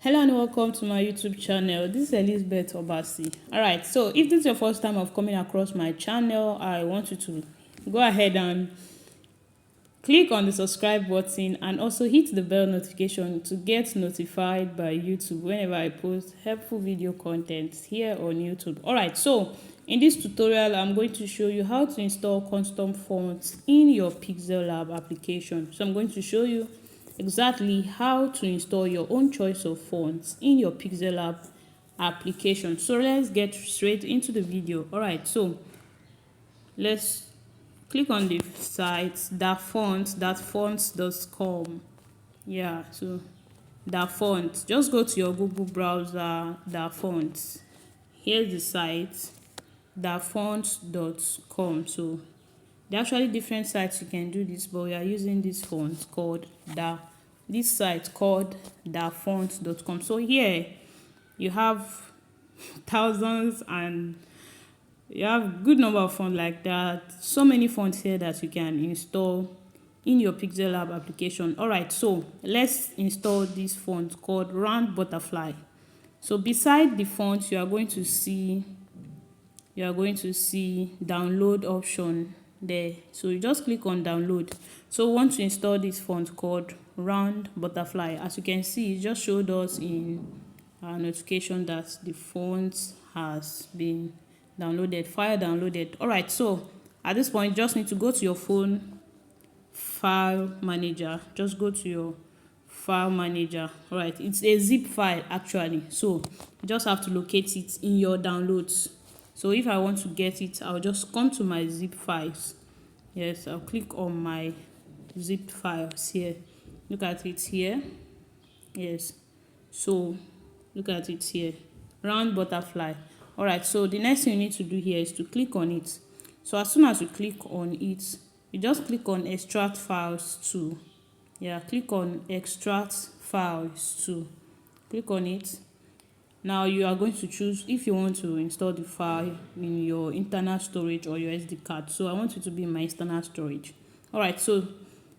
Hello and welcome to my YouTube channel. This is Elizabeth Obasi. Alright, so if this is your first time of coming across my channel, I want you to go ahead and click on the subscribe button and also hit the bell notification to get notified by YouTube whenever I post helpful video content here on YouTube. Alright, so in this tutorial, I'm going to show you how to install custom fonts in your Pixellab application. So I'm going to show you exactly how to install your own choice of fonts in your Pixellab application. So let's get straight into the video. Alright, so let's click on the site thatfonts.com. Yeah, so thatfonts, just go to your Google browser, thatfonts. Here's the site thatfonts.com. so there are actually different sites you can do this, but we are using this font called this site called thatfonts.com. So here you have thousands and you have good number of fonts like that. So many fonts here that you can install in your Pixellab application. Alright, so let's install this font called Round Butterfly. So beside the font, you are going to see download option there. So you just click on download. So we want to install this font called Round Butterfly. As you can see, it just showed us in our notification that the font has been downloaded, file downloaded. Alright, so at this point, you just need to go to your phone file manager. Just go to your file manager. Alright, it's a zip file actually, so you just have to locate it in your downloads. So if I want to get it, I'll just come to my zip files. Yes, I'll click on my zip files here. Look at it here. Yes, so look at it here, Round Butterfly. Alright, so the next thing you need to do here is to click on it. So as soon as you click on it, you just click on extract files to. Yeah, click on extract files to. Click on it. Now you are going to choose if you want to install the file in your internal storage or your SD card. So I want it to be in my external storage. Alright, so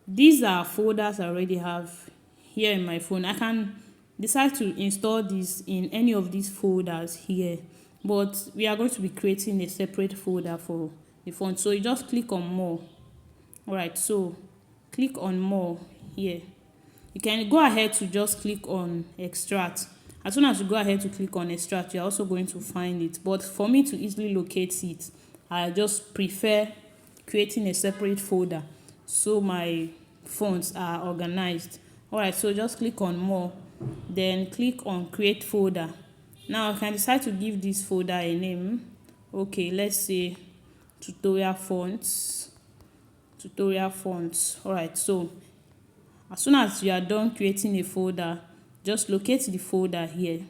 these are folders I already have here in my phone. I can decide to install this in any of these folders here, but we are going to be creating a separate folder for the font. So you just click on more. Alright, so click on more here. You can go ahead to just click on extract. As soon as you go ahead to click on extract, you're also going to find it. But for me to easily locate it, I just prefer creating a separate folder so my fonts are organized. Alright, so just click on more, then click on create folder. Now I can decide to give this folder a name. Okay, let's say tutorial fonts. Alright, so as soon as you are done creating a folder, just locate the folder here.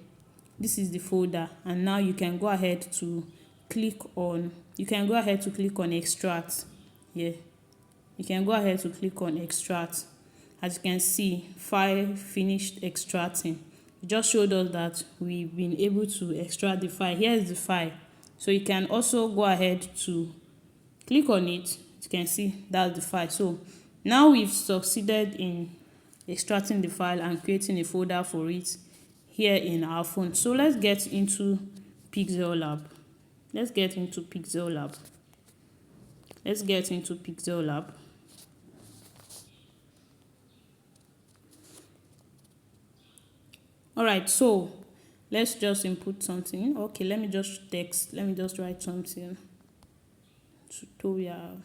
This is the folder, and now you can go ahead to click on extract. Yeah, you can go ahead to click on extract. As you can see, file finished extracting. It just showed us that we've been able to extract the file. Here is the file. So you can also go ahead to click on it. You can see that's the file. So now we've succeeded in extracting the file and creating a folder for it here in our phone. So let's get into Pixellab. Alright, so let's just input something. Okay, let me just write something. Tutorial.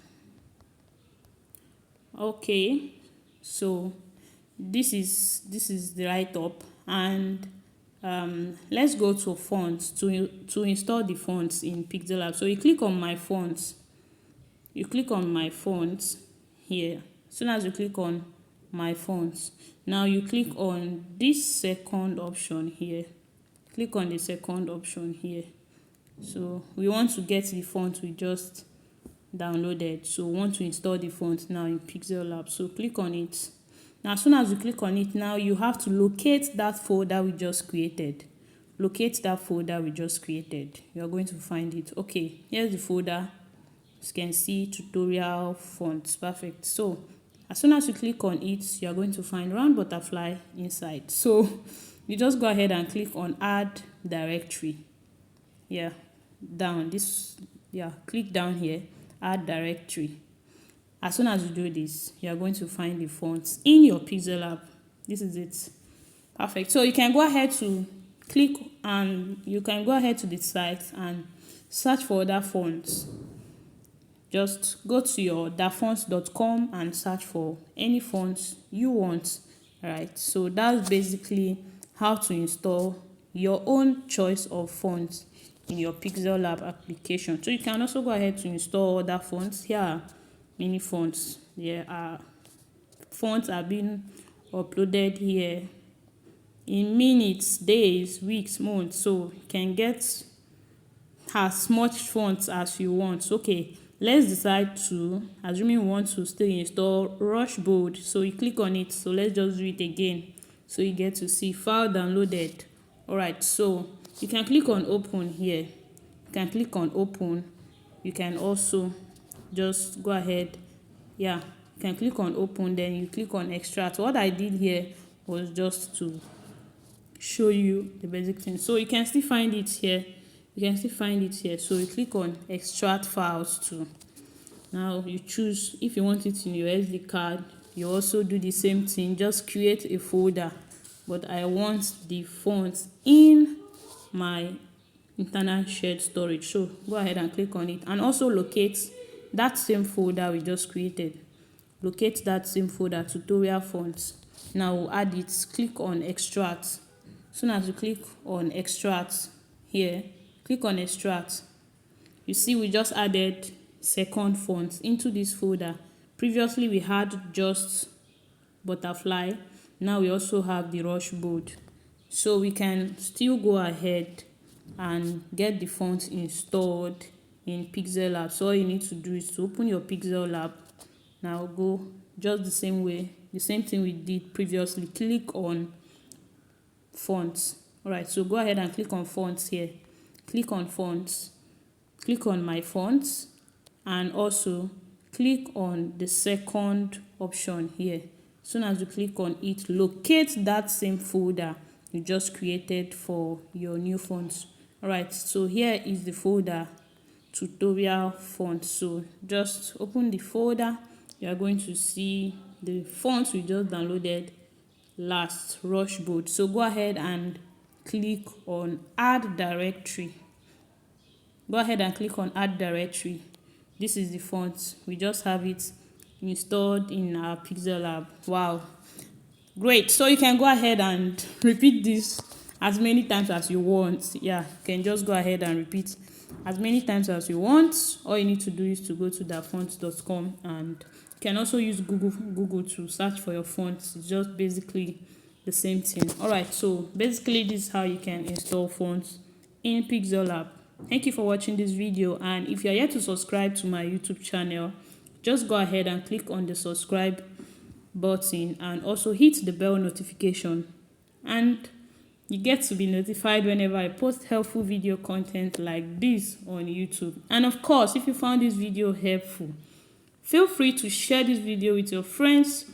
Okay, so this is the write-up, and let's go to fonts to install the fonts in Pixellab. So you click on my fonts. Here. As soon as you click on my fonts, now you click on this second option here. Click on the second option here. So we want to get the font we just downloaded. So we want to install the font now in Pixellab. So click on it. Now as soon as you click on it, now you have to locate that folder we just created. You are going to find it. Okay, here's the folder. You can see tutorial fonts. Perfect. So as soon as you click on it, you are going to find Round Butterfly inside. So you just go ahead and click on add directory. Yeah, down this, yeah, click down here, add directory. As soon as you do this, you are going to find the fonts in your Pixellab. This is it. Perfect. So you can go ahead to click, and you can go ahead to the site and search for other fonts. Just go to your dafonts.com and search for any fonts you want. Right, so that's basically how to install your own choice of fonts in your Pixellab application. So you can also go ahead to install other fonts. Here are many fonts. There are fonts are being uploaded here in minutes, days, weeks, months. So you can get as much fonts as you want. Okay, let's decide to, assuming we want to still install Rush Bold. So you click on it. So let's just do it again. So you get to see file downloaded. Alright, so you can click on open here. You can click on open. You can also just go ahead. Yeah, you can click on open, then you click on extract. What I did here was just to show you the basic thing. So you can still find it here. You can still find it here. So you click on extract files too. Now you choose if you want it in your SD card. You also do the same thing. Just create a folder. But I want the fonts in my internal shared storage. So go ahead and click on it. And also locate that same folder we just created. Locate that same folder, tutorial fonts. Now we'll add it. Click on extract. As soon as you click on extract here, click on extract. You see we just added second font into this folder. Previously we had just butterfly. Now we also have the Rush Bold. So we can still go ahead and get the font installed in Pixellab. So all you need to do is to open your Pixellab. Now go just the same way, the same thing we did previously. Click on fonts. Alright, so go ahead and click on fonts here. Click on fonts. Click on my fonts, and also click on the second option here. As soon as you click on it, locate that same folder you just created for your new fonts. Alright, so here is the folder, tutorial font. So just open the folder. You are going to see the fonts we just downloaded last, Rush Bold. So go ahead and click on add directory. Go ahead and click on add directory. This is the font. We just have it installed in our Pixellab. Wow, great. So you can go ahead and repeat this as many times as you want. Yeah, you can just go ahead and repeat as many times as you want. All you need to do is to go to dafonts.com, and you can also use Google to search for your fonts. It's just basically the same thing. Alright, so basically this is how you can install fonts in Pixellab. Thank you for watching this video, and if you are yet to subscribe to my YouTube channel, just go ahead and click on the subscribe button and also hit the bell notification, and you get to be notified whenever I post helpful video content like this on YouTube. And of course, if you found this video helpful, feel free to share this video with your friends.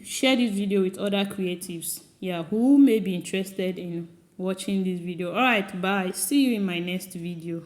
Share this video with other creatives, yeah, who may be interested in watching this video. Alright, bye. See you in my next video.